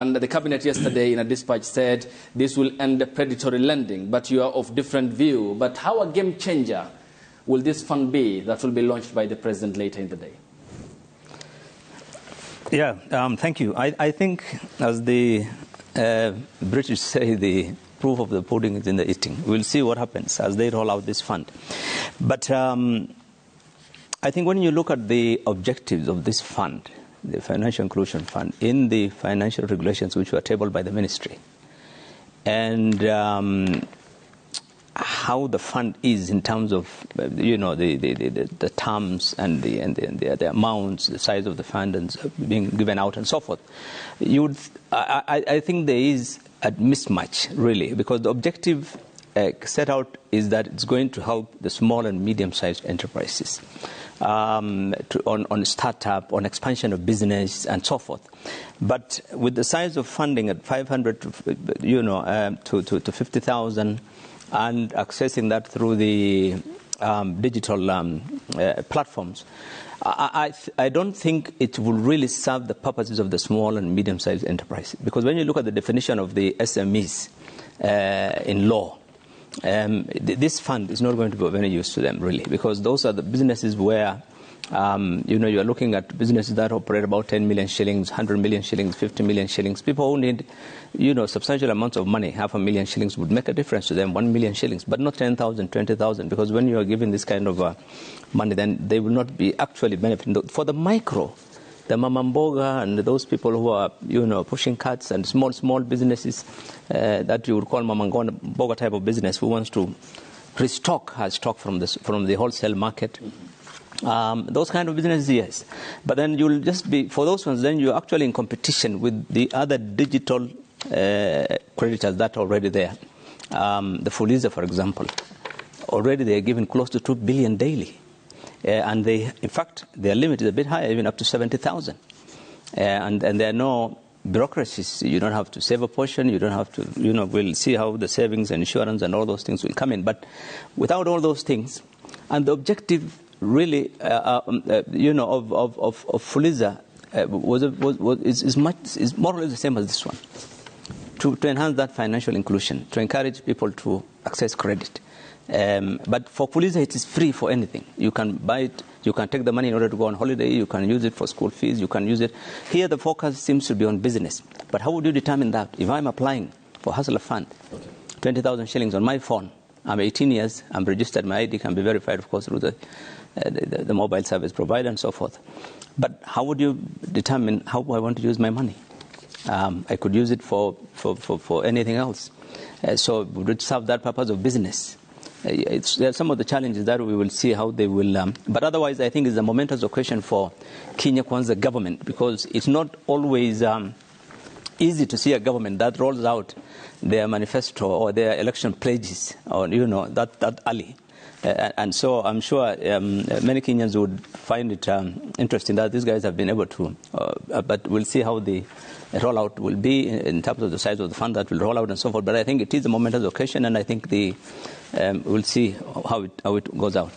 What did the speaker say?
And the cabinet yesterday in a dispatch said this will end predatory lending, but you are of different view. But how a game changer will this fund be that will be launched by the president later in the day? Yeah, thank you. I think, as the British say, the proof of the pudding is in the eating. We'll see what happens as they roll out this fund. But I think when you look at the objectives of this fund, the Financial Inclusion Fund, in the financial regulations which were tabled by the ministry, and how the fund is in terms of, the terms and the amounts, the size of the fund and being given out and so forth, I think there is a mismatch, really, because the objective set out is that it's going to help the small and medium-sized enterprises on startup, on expansion of business, and so forth. But with the size of funding at 500 to 50,000, and accessing that through the digital platforms, I don't think it will really serve the purposes of the small and medium-sized enterprise. Because when you look at the definition of the SMEs in law, this fund is not going to be of any use to them, really, because those are the businesses where, you are looking at businesses that operate about 10 million shillings, 100 million shillings, 50 million shillings. People who need, substantial amounts of money, 500,000 shillings would make a difference to them, 1 million shillings, but not 10,000, 20,000, because when you are giving this kind of money, then they will not be actually benefiting. For the micro, the mamamboga and those people who are, pushing carts and small businesses that you would call mamamboga type of business, who wants to restock her stock from the wholesale market. Those kind of businesses, yes. But then you'll just be, for those ones, then you're actually in competition with the other digital creditors that are already there. The Fuliza, for example, already they are giving close to 2 billion daily. And in fact, their limit is a bit higher, even up to 70,000. And there are no bureaucracies. You don't have to save a portion. You don't have to, we'll see how the savings and insurance and all those things will come in. But without all those things, and the objective really, of Fuliza is more or less the same as this one, to enhance that financial inclusion, to encourage people to access credit. But for Fuliza, it is free for anything. You can buy it, you can take the money in order to go on holiday, you can use it for school fees, you can use it. Here the focus seems to be on business. But how would you determine that? If I'm applying for Hustler Fund, 20,000 shillings on my phone, I'm 18 years, I'm registered, my ID can be verified, of course, through the mobile service provider and so forth. But how would you determine how I want to use my money? I could use it for anything else. So would it serve that purpose of business? There are some of the challenges that we will see how they will. But otherwise, I think it's a momentous occasion for Kenya Kwanza government, because it's not always easy to see a government that rolls out their manifesto or their election pledges, or that early. And so I'm sure many Kenyans would find it interesting that these guys have been able to. But we'll see how the rollout will be in terms of the size of the fund that will roll out and so forth. But I think it is a momentous occasion, and I think we'll see how it goes out.